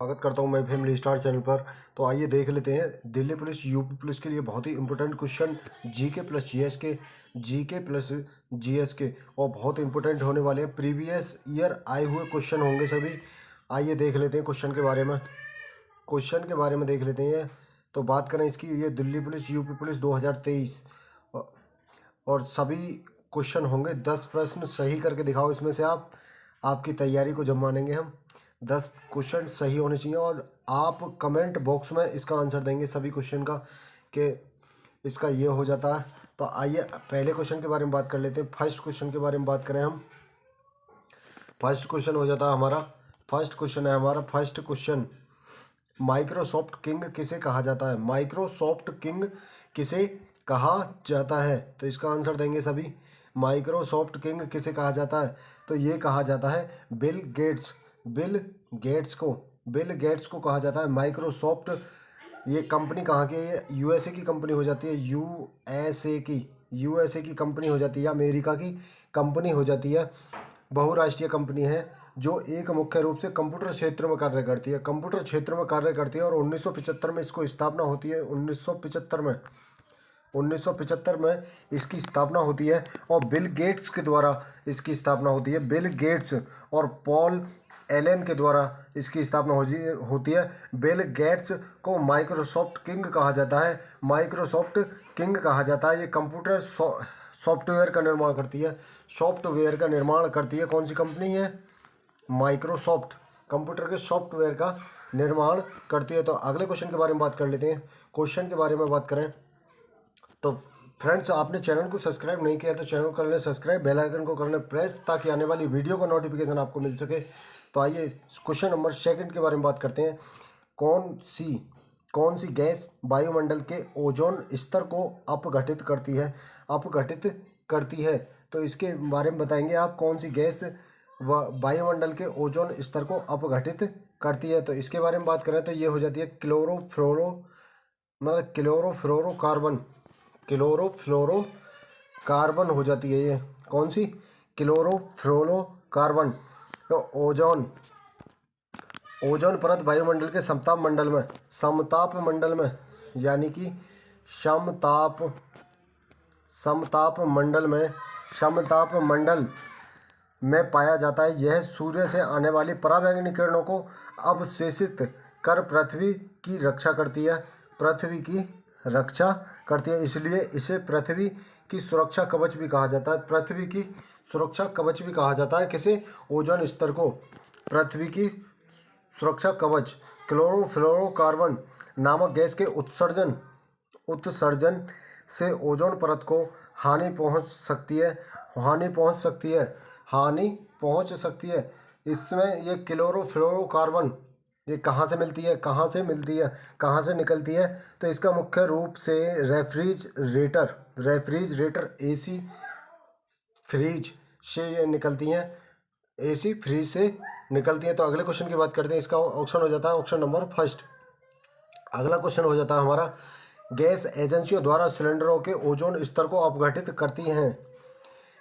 स्वागत करता हूं मैं फैमिली स्टार चैनल पर। तो आइए देख लेते हैं दिल्ली पुलिस यूपी पुलिस के लिए बहुत ही important question GK plus GS के और बहुत इंपॉर्टेंट होने वाले हैं। प्रीवियस ईयर आए हुए क्वेश्चन होंगे सभी। आइए देख लेते हैं क्वेश्चन के बारे में देख लेते हैं। तो बात करें इसकी, ये दिल्ली पुलिस यूपी पुलिस 2023 और सभी क्वेश्चन होंगे। 10 प्रश्न सही करके दिखाओ इसमें से आप। आपकी तैयारी को जब मानेंगे हम। 10 क्वेश्चन सही होने चाहिए और आप कमेंट बॉक्स में इसका आंसर देंगे सभी क्वेश्चन का कि इसका ये हो जाता है। तो आइए पहले क्वेश्चन के बारे में बात कर लेते हैं। फर्स्ट क्वेश्चन के बारे में बात करें हम। फर्स्ट क्वेश्चन हो जाता है हमारा, फर्स्ट क्वेश्चन, माइक्रोसॉफ्ट किंग किसे कहा जाता है? माइक्रोसॉफ्ट किंग किसे कहा जाता है? तो इसका आंसर देंगे सभी। माइक्रोसॉफ्ट किंग किसे कहा जाता है? तो ये कहा जाता है बिल गेट्स बिल गेट्स को कहा जाता है माइक्रोसॉफ्ट। ये कंपनी कहाँ की है? यूएसए की कंपनी हो जाती है। यूएसए की कंपनी हो जाती है, अमेरिका की कंपनी हो जाती है। बहुराष्ट्रीय कंपनी है जो एक मुख्य रूप से कंप्यूटर क्षेत्र में कार्य करती है और 1975 में इसको स्थापना होती है। 1975 में इसकी स्थापना होती है और बिल गेट्स के द्वारा इसकी स्थापना होती है। बिल गेट्स और पॉल एलन के द्वारा इसकी स्थापना होती है। बिल गेट्स को माइक्रोसॉफ्ट किंग कहा जाता है। ये कंप्यूटर सॉफ्टवेयर का निर्माण करती है। कौन सी कंपनी है? माइक्रोसॉफ्ट। कंप्यूटर के सॉफ्टवेयर का निर्माण करती है। तो अगले क्वेश्चन के बारे में बात कर लेते हैं। क्वेश्चन के बारे में बात करें तो फ्रेंड्स, आपने चैनल को सब्सक्राइब नहीं किया तो चैनल को कर लें सब्सक्राइब, बेल आइकन को कर लें प्रेस, ताकि आने वाली वीडियो का नोटिफिकेशन आपको मिल सके। तो आइए क्वेश्चन नंबर सेकंड के बारे में बात करते हैं। कौन सी गैस वायुमंडल के ओजोन स्तर को अपघटित करती है? तो इसके बारे में बताएंगे आप। कौन सी गैस वायुमंडल के ओजोन स्तर को अपघटित करती है? तो इसके बारे में बात करें तो ये हो जाती है क्लोरोफ्लोरोकार्बन हो जाती है। ये कौन सी? क्लोरोफ्लोरोकार्बन। तो ओजोन परत वायुमंडल के समताप मंडल में पाया जाता है। यह सूर्य से आने वाली पराबैंगनी किरणों को अवशोषित कर पृथ्वी की रक्षा करती है। इसलिए इसे पृथ्वी की सुरक्षा कवच भी कहा जाता है। किसे? ओजोन स्तर को पृथ्वी की सुरक्षा कवच। क्लोरोफ्लोरोकार्बन नामक गैस के उत्सर्जन से ओजोन परत को हानि पहुंच सकती है। इसमें ये क्लोरोफ्लोरोकार्बन ये कहाँ से निकलती है? तो इसका मुख्य रूप से रेफ्रिजरेटर एसी फ्रिज से ये निकलती हैं। तो अगले क्वेश्चन की बात करते हैं। इसका ऑप्शन हो जाता है ऑप्शन नंबर फर्स्ट। अगला क्वेश्चन हो जाता है हमारा, गैस एजेंसियों द्वारा सिलेंडरों के ओजोन स्तर को अपघटित करती हैं।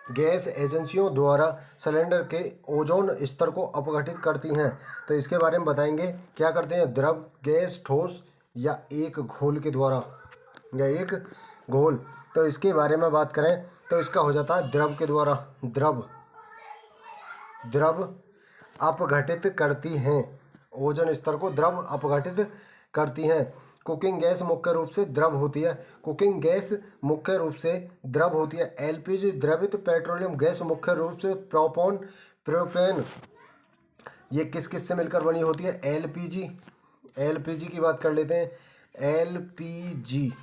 गैस एजेंसियों द्वारा सिलेंडर के ओजोन स्तर को अपघटित करती हैं। तो इसके बारे में बताएंगे। क्या करते हैं? द्रव, गैस, ठोस या एक घोल के द्वारा तो इसके बारे में बात करें तो इसका हो जाता है द्रव के द्वारा। द्रव अपघटित करती हैं ओजोन स्तर को। द्रव अपघटित करती हैं। कुकिंग गैस मुख्य रूप से द्रव होती है। एलपीजी द्रवित पेट्रोलियम गैस मुख्य रूप से प्रोपेन ये किस से मिलकर बनी होती है? एलपीजी की बात कर लेते हैं। एलपीजी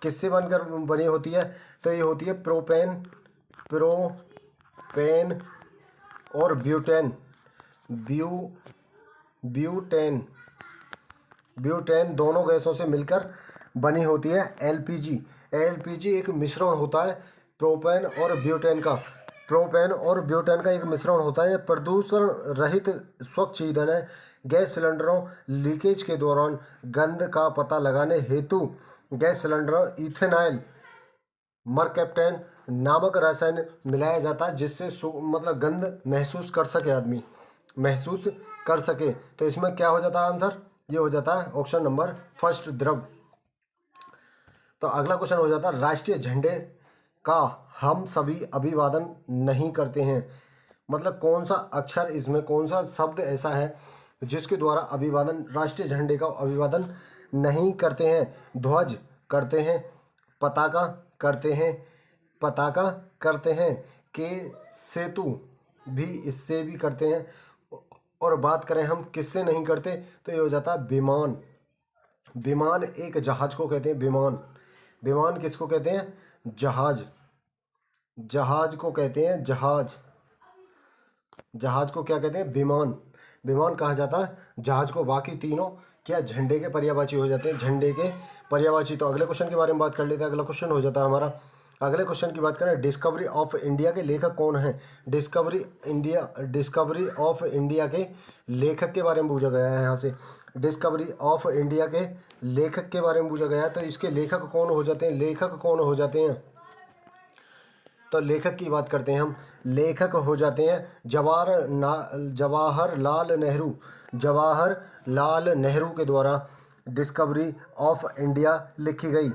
किससे बनकर बनी होती है? तो ये होती है प्रोपेन और ब्यूटेन दोनों गैसों से मिलकर बनी होती है एलपीजी एक मिश्रण होता है प्रोपेन और ब्यूटेन का एक मिश्रण होता है। यह प्रदूषण रहित स्वच्छ ईंधन है। गैस सिलेंडरों लीकेज के दौरान गंध का पता लगाने हेतु गैस सिलेंडरों इथेनॉल मरकैप्टेन नामक रसायन मिलाया जाता है, जिससे मतलब गंध महसूस कर सके आदमी। महसूस कर सके। तो इसमें क्या हो जाता है आंसर, ये हो जाता है ऑप्शन नंबर फर्स्ट, द्रव। तो अगला क्वेश्चन हो जाता है राष्ट्रीय झंडे का हम सभी अभिवादन नहीं करते हैं। मतलब कौन सा अक्षर इसमें, कौन सा शब्द ऐसा है जिसके द्वारा अभिवादन, राष्ट्रीय झंडे का अभिवादन नहीं करते हैं। ध्वज करते हैं, पताका करते हैं, पताका करते हैं, के सेतु भी इससे भी करते हैं। और बात करें हम किससे नहीं करते, तो ये हो जाता है विमान। विमान एक जहाज को कहते हैं विमान। विमान किसको कहते हैं, जहाज। जहाज को कहते हैं जहाज। जहाज को क्या कहते हैं, विमान। विमान कहा जाता है जहाज को। बाकी तीनों क्या झंडे के पर्यायवाची हो जाते हैं, झंडे के पर्यायवाची। तो अगले क्वेश्चन के बारे में बात कर लेते हैं। अगला क्वेश्चन हो जाता है हमारा, अगले क्वेश्चन की बात करें, डिस्कवरी ऑफ इंडिया के लेखक कौन है। डिस्कवरी ऑफ इंडिया के लेखक के बारे में पूछा गया है यहाँ से। डिस्कवरी ऑफ इंडिया के लेखक के बारे में पूछा गया है। तो इसके लेखक कौन हो जाते हैं, लेखक कौन हो जाते हैं। तो लेखक की बात करते हैं हम। लेखक हो जाते हैं जवाहरलाल नेहरू। जवाहरलाल नेहरू के द्वारा डिस्कवरी ऑफ इंडिया लिखी गई।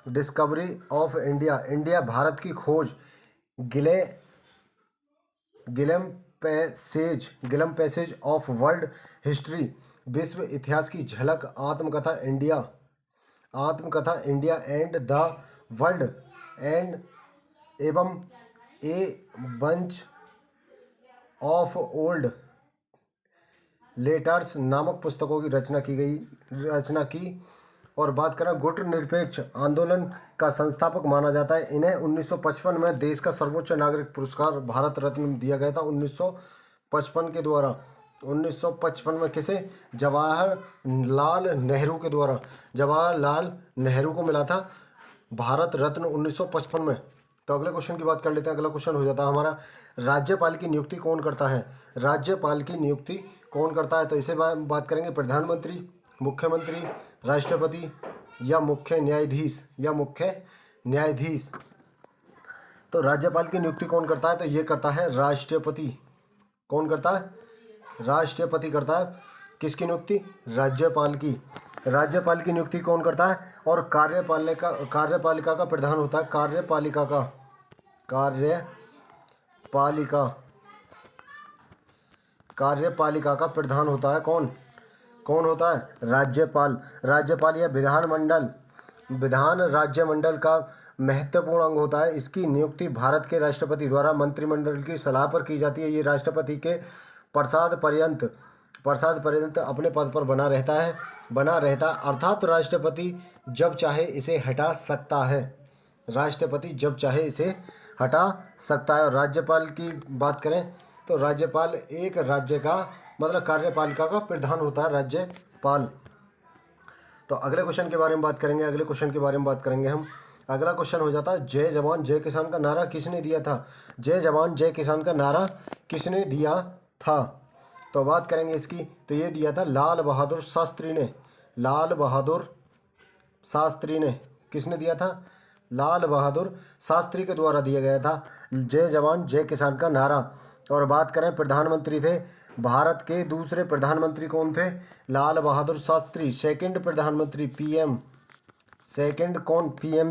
Discovery of India, India Bharat की खोज, गिलम पैसेज ऑफ वर्ल्ड हिस्ट्री, विश्व इतिहास की झलक, आत्मकथा इंडिया एंड द वर्ल्ड एवं a bunch of old letters नामक पुस्तकों की रचना की। और बात करें, गुटनिरपेक्ष आंदोलन का संस्थापक माना जाता है। इन्हें 1955 में देश का सर्वोच्च नागरिक पुरस्कार भारत रत्न दिया गया था 1955 के द्वारा। 1955 में किसे, जवाहरलाल नेहरू के द्वारा। जवाहरलाल नेहरू को मिला था भारत रत्न 1955 में। तो अगले क्वेश्चन की बात कर लेते हैं। अगला क्वेश्चन हो जाता है हमारा, राज्यपाल की नियुक्ति कौन करता है। राज्यपाल की नियुक्ति कौन करता है। तो इसे बात करेंगे, प्रधानमंत्री, मुख्यमंत्री, राष्ट्रपति या मुख्य न्यायाधीश। तो राज्यपाल की नियुक्ति कौन करता है, तो ये करता है राष्ट्रपति। कौन करता है, राष्ट्रपति करता है। किसकी नियुक्ति, राज्यपाल की। राज्यपाल की नियुक्ति कौन करता है। और कार्यपालिका का प्रधान होता है, कार्यपालिका का प्रधान होता है कौन होता है, राज्यपाल। राज्यपाल या विधान राज्यमंडल का महत्वपूर्ण अंग होता है। इसकी नियुक्ति भारत के राष्ट्रपति द्वारा मंत्रिमंडल की सलाह पर की जाती है। ये राष्ट्रपति के प्रसाद पर्यंत अपने पद पर बना रहता अर्थात राष्ट्रपति जब चाहे इसे हटा सकता है। राष्ट्रपति जब चाहे इसे हटा सकता है। और राज्यपाल की बात करें तो राज्यपाल एक राज्य का मतलब कार्यपालिका का प्रधान होता है, राज्यपाल। तो अगले क्वेश्चन के बारे में बात करेंगे। हम। अगला क्वेश्चन हो जाता है, जय जवान जय किसान का नारा किसने दिया था। जय जवान जय किसान का नारा किसने दिया था। तो बात करेंगे इसकी, तो ये दिया था लाल बहादुर शास्त्री ने। लाल बहादुर शास्त्री ने किसने दिया था, लाल बहादुर शास्त्री के द्वारा दिया गया था जय जवान जय किसान का नारा। और बात करें, प्रधानमंत्री थे, भारत के दूसरे प्रधानमंत्री कौन थे, लाल बहादुर शास्त्री। सेकंड प्रधानमंत्री पीएम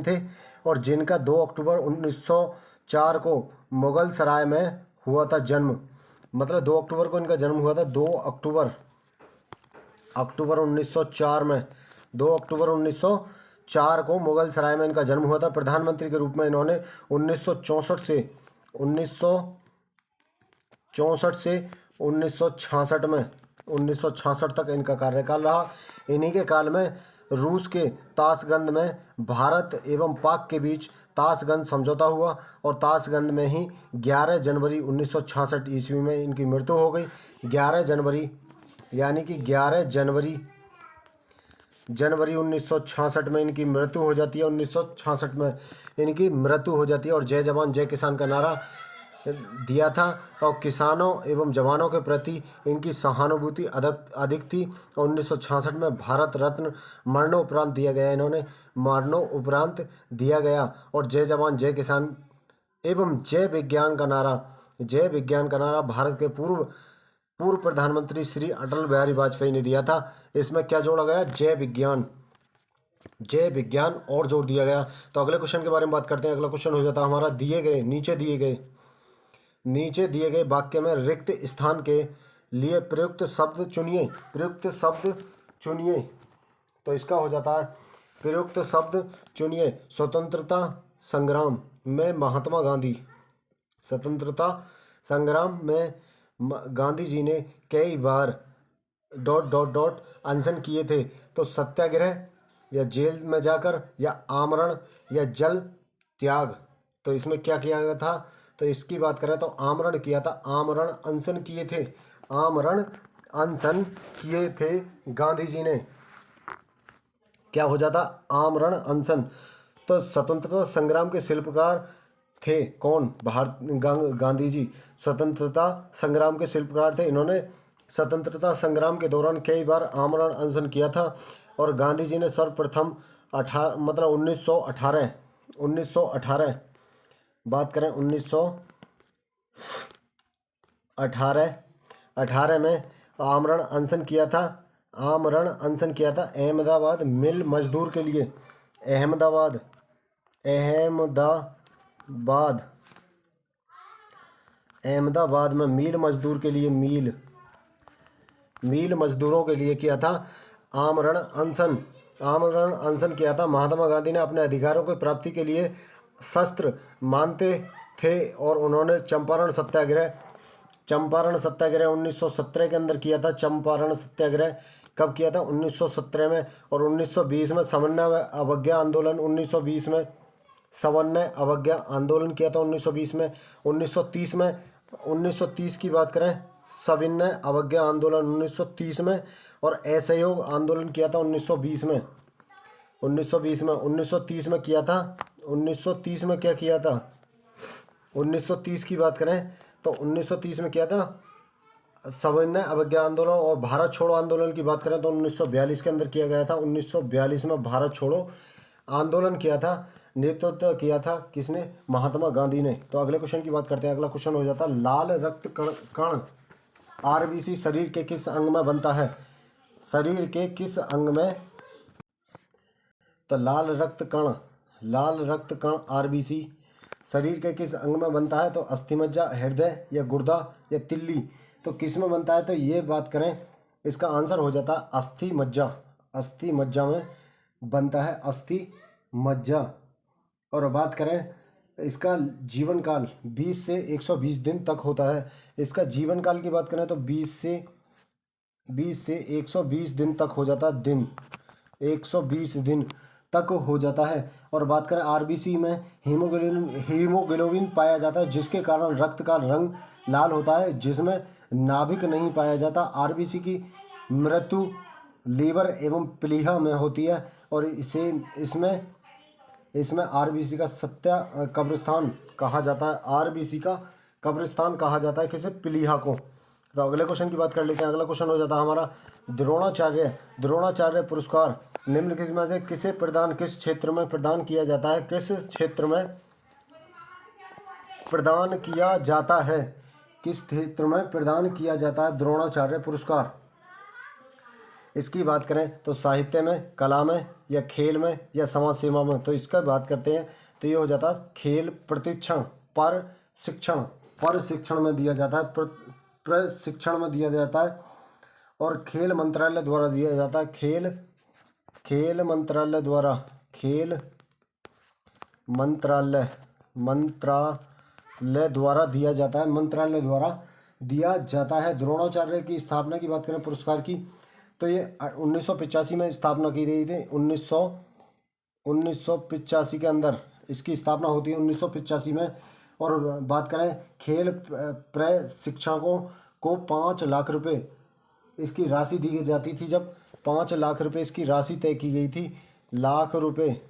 थे। और जिनका 2 अक्टूबर 1904 को मुगल सराय में हुआ था जन्म। मतलब 2 अक्टूबर को इनका जन्म हुआ था। 2 अक्टूबर 1904 में, 2 अक्टूबर 1904 को मुगल सराय में इनका जन्म हुआ था। प्रधानमंत्री के रूप में इन्होंने 1964 से 1966 तक इनका कार्यकाल रहा। इन्हीं के काल में रूस के ताशकंद में भारत एवं पाक के बीच ताशकंद समझौता हुआ। और ताशकंद में ही 11 जनवरी 1966 ईस्वी में इनकी मृत्यु हो गई। 11 जनवरी यानी कि 11 जनवरी 1966 में इनकी मृत्यु हो जाती है। 1966 में इनकी मृत्यु हो जाती है। और जय जवान जय किसान का नारा दिया था। और किसानों एवं जवानों के प्रति इनकी सहानुभूति अधिक थी। 1966 में भारत रत्न मरणोपरांत दिया गया, इन्होंने मरणोपरांत दिया गया। और जय जवान जय किसान एवं जय विज्ञान का नारा भारत के पूर्व पूर्व प्रधानमंत्री श्री अटल बिहारी वाजपेयी ने दिया था। इसमें क्या जोड़ा गया? जय विज्ञान, जय विज्ञान और जोड़ दिया गया। तो अगले क्वेश्चन के बारे में बात करते हैं। अगला क्वेश्चन हो जाता है हमारा, नीचे दिए गए वाक्य में रिक्त स्थान के लिए प्रयुक्त शब्द चुनिए। प्रयुक्त शब्द चुनिए, तो इसका हो जाता है प्रयुक्त शब्द चुनिए। स्वतंत्रता संग्राम में महात्मा गांधी, स्वतंत्रता संग्राम में गांधी जी ने कई बार ... अनशन किए थे। तो सत्याग्रह या जेल में जाकर या आमरण या जल त्याग। तो इसमें क्या किया गया था? तो इसकी बात करें तो आमरण किया था, आमरण अनशन किए थे, आमरण अनशन किए थे गांधी जी ने। क्या हो जाता? आमरण अनशन। तो स्वतंत्रता संग्राम के शिल्पकार थे कौन? गांधी जी स्वतंत्रता संग्राम के शिल्पकार थे। इन्होंने स्वतंत्रता संग्राम के दौरान कई बार आमरण अनशन किया था। और गांधी जी ने सर्वप्रथम 1918 बात करें 1918 में आमरण अनशन किया था। अहमदाबाद मिल मजदूर के लिए, अहमदाबाद में मिल मजदूर के लिए, मिल मजदूरों के लिए किया था आमरण अनशन किया था। महात्मा गांधी ने अपने अधिकारों की प्राप्ति के लिए शस्त्र मानते थे और उन्होंने चंपारण सत्याग्रह 1917 के अंदर किया था। चंपारण सत्याग्रह कब किया था? 1917 में। और 1920 में समन्वय अवज्ञा आंदोलन, 1920 में समन्वय अवज्ञा आंदोलन किया था 1920 में। 1930 की बात करें, सविनय अवज्ञा आंदोलन 1930 में। और असहयोग आंदोलन किया था 1920 में। 1930 में किया था। 1930 में क्या किया था? 1930 की बात करें तो 1930 में किया था सविनय अवज्ञा आंदोलन। और भारत छोड़ो आंदोलन की बात करें तो 1942 के अंदर किया गया था। 1942 में भारत छोड़ो आंदोलन किया था। नेतृत्व किया था किसने? महात्मा गांधी ने। तो अगले क्वेश्चन की बात करते हैं। अगला क्वेश्चन हो जाता है, लाल रक्त कण आरबीसी शरीर के किस अंग में बनता है? शरीर के किस अंग में? तो लाल रक्त कण आरबीसी शरीर के किस अंग में बनता है? तो अस्थिमज्जा, हृदय या गुर्दा या तिल्ली। तो किस में बनता है? तो ये बात करें, इसका आंसर हो जाता है अस्थि मज्जा में बनता है, अस्थि मज्जा। और बात करें इसका जीवन काल 20 से 120 दिन तक होता है। इसका जीवन काल की बात करें तो 20 से 120 दिन तक हो जाता है, 120 दिन तक हो जाता है। और बात करें आरबीसी में हीमोग्लोबिन पाया जाता है, जिसके कारण रक्त का रंग लाल होता है, जिसमें नाभिक नहीं पाया जाता। आरबीसी की मृत्यु लीवर एवं प्लीहा में होती है। और इसमें आरबीसी का सत्या कब्रिस्तान कहा जाता है। आरबीसी का कब्रिस्तान कहा जाता है किसे? प्लीहा को। तो अगले क्वेश्चन की बात कर लेते हैं। अगला क्वेश्चन हो जाता है हमारा, द्रोणाचार्य पुरस्कार निम्नलिखित में से किस क्षेत्र में प्रदान किया जाता है? किस क्षेत्र में प्रदान किया जाता है? किस क्षेत्र में प्रदान किया जाता है द्रोणाचार्य पुरस्कार? इसकी बात करें तो साहित्य में, कला में या खेल में या समाज सेवा में। तो इसका बात करते हैं तो ये हो जाता है खेल प्रशिक्षण में दिया जाता है, प्रशिक्षण में दिया जाता है। और खेल मंत्रालय द्वारा दिया जाता है, खेल मंत्रालय द्वारा दिया जाता है, द्रोणाचार्य की स्थापना की बात करें पुरस्कार की तो ये 1985 में स्थापना की गई थी। 1985 के अंदर इसकी स्थापना होती है, 1985 में। और बात करें खेल प्रशिक्षकों को 5 लाख रुपए इसकी राशि दी जाती थी। जब 5 लाख रुपए इसकी राशि तय की गई थी, लाख रुपए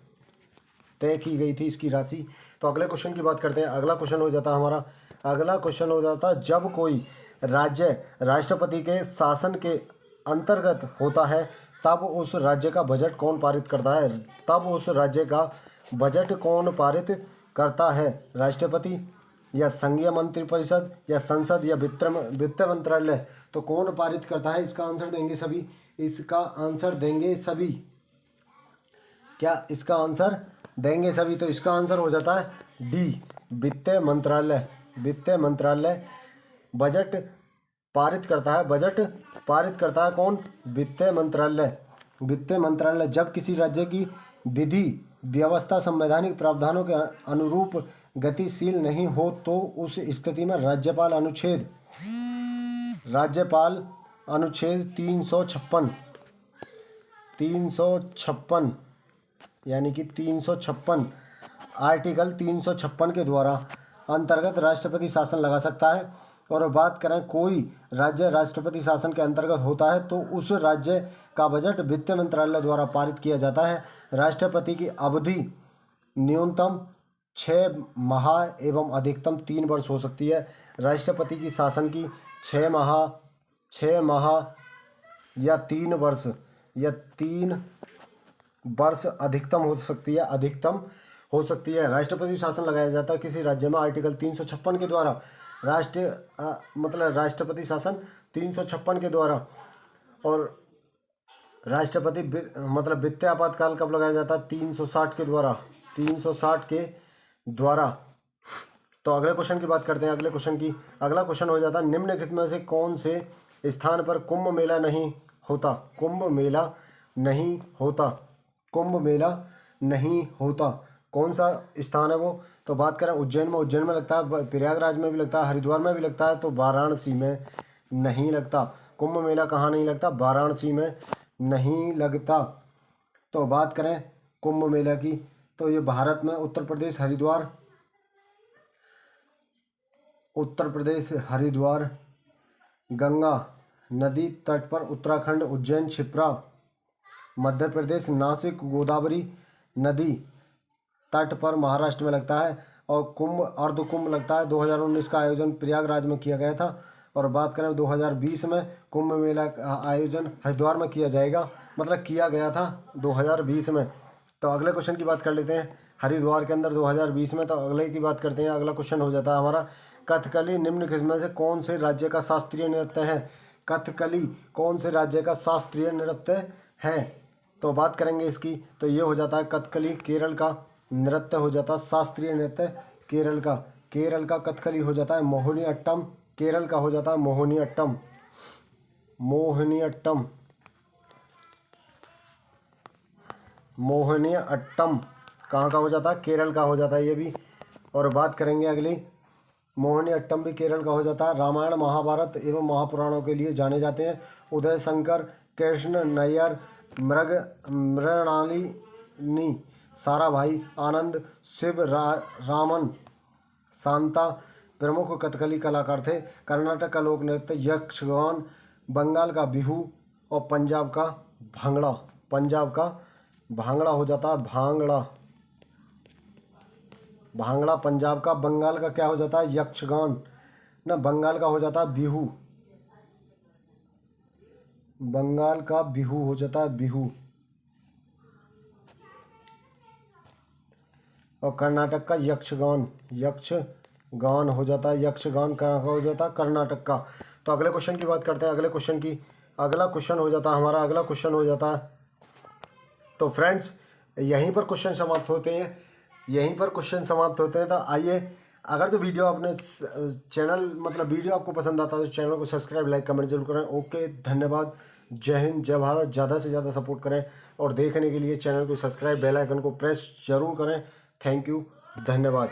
तय की गई थी इसकी राशि। तो अगले क्वेश्चन की बात करते हैं। अगला क्वेश्चन हो जाता है हमारा, जब कोई राज्य राष्ट्रपति के शासन के अंतर्गत होता है तब उस राज्य का बजट कौन पारित करता है? राष्ट्रपति, या संघीय मंत्रिपरिषद या संसद या वित्त मंत्रालय। तो कौन पारित करता है? इसका आंसर देंगे सभी, इसका आंसर देंगे सभी। क्या इसका आंसर देंगे सभी? तो इसका आंसर हो जाता है डी, वित्त मंत्रालय। वित्त मंत्रालय बजट पारित करता है, बजट पारित करता है कौन? वित्त मंत्रालय। वित्त मंत्रालय जब किसी राज्य की विधि व्यवस्था संवैधानिक प्रावधानों के अनुरूप गतिशील नहीं हो तो उस स्थिति में राज्यपाल अनुच्छेद 356 यानी कि 356 आर्टिकल 356 के द्वारा अंतर्गत राष्ट्रपति शासन लगा सकता है। और बात करें कोई राज्य राष्ट्रपति शासन के अंतर्गत होता है तो उस राज्य का बजट वित्त मंत्रालय द्वारा पारित किया जाता है। राष्ट्रपति की अवधि न्यूनतम 6 माह एवं अधिकतम 3 वर्ष हो सकती है। राष्ट्रपति की शासन की 6 माह या 3 वर्ष अधिकतम हो सकती है, अधिकतम हो सकती है। राष्ट्रपति शासन लगाया जाता है किसी राज्य में आर्टिकल 356 के द्वारा। राष्ट्रपति शासन 356 के द्वारा। और राष्ट्रपति वित्तीय आपातकाल कब लगाया जाता है? 360 के द्वारा, 360 के द्वारा। तो अगले क्वेश्चन की बात करते हैं। अगला क्वेश्चन हो जाता है निम्नलिखित में से कौन से स्थान पर कुंभ मेला नहीं होता? कुंभ मेला नहीं होता, कुंभ मेला नहीं होता। कौन सा स्थान है वो? तो बात करें उज्जैन में लगता है, प्रयागराज में भी लगता है, हरिद्वार में भी लगता है, तो वाराणसी में नहीं लगता। कुंभ मेला कहाँ नहीं लगता? वाराणसी में नहीं लगता। तो बात करें कुंभ मेला की, तो ये भारत में उत्तर प्रदेश हरिद्वार गंगा नदी तट पर, उत्तराखंड उज्जैन क्षिप्रा, मध्य प्रदेश नासिक गोदावरी नदी तट पर महाराष्ट्र में लगता है। और अर्ध कुंभ लगता है 2019 का आयोजन प्रयागराज में किया गया था। और बात करें 2020 में कुंभ मेला का आयोजन हरिद्वार में किया जाएगा, किया गया था 2020 में। तो अगले क्वेश्चन की बात कर लेते हैं हरिद्वार के अंदर 2020 में। तो अगले की बात करते हैं। अगला क्वेश्चन हो जाता है हमारा कथकली निम्नलिखित में से कौन से राज्य का शास्त्रीय नृत्य है? कथकली कौन से राज्य का शास्त्रीय नृत्य है? तो बात करेंगे इसकी, तो ये हो जाता है कथकली केरल का नृत्य हो जाता है, शास्त्रीय नृत्य केरल का कथकली हो जाता है। मोहिनीअट्टम केरल का हो जाता है, मोहिनीअट्टम कहाँ का हो जाता है? केरल का हो जाता है ये भी। और बात करेंगे अगली, मोहिनीअट्टम भी केरल का हो जाता है। रामायण महाभारत एवं महापुराणों के लिए जाने जाते हैं उदय शंकर, कृष्ण नैयर, मृणालिनी, साराभाई, आनंद, शिव रामन, शांता प्रमुख कथकली कलाकार थे। कर्नाटक का लोक नृत्य यक्षगान, बंगाल का बिहू और पंजाब का भांगड़ा हो जाता है। भांगड़ा पंजाब का, बंगाल का क्या हो जाता है? यक्षगान ना, बंगाल का हो जाता है बिहू, बंगाल का बिहू हो जाता है बिहू। और कर्नाटक का यक्षगान हो जाता है, यक्षगान कहाँ का हो जाता है? कर्नाटक का। तो अगले क्वेश्चन की बात करते हैं। अगला क्वेश्चन हो जाता है हमारा, अगला क्वेश्चन हो जाता है। तो फ्रेंड्स यहीं पर क्वेश्चन समाप्त होते हैं, तो आइए, अगर तो वीडियो आपने वीडियो आपको पसंद आता है तो चैनल को सब्सक्राइब, लाइक, कमेंट जरूर करें। ओके, धन्यवाद। जय हिंद, जय भारत। ज़्यादा से ज़्यादा सपोर्ट करें और देखने के लिए चैनल को सब्सक्राइब, बेल आइकन को प्रेस जरूर करें। थैंक यू, धन्यवाद।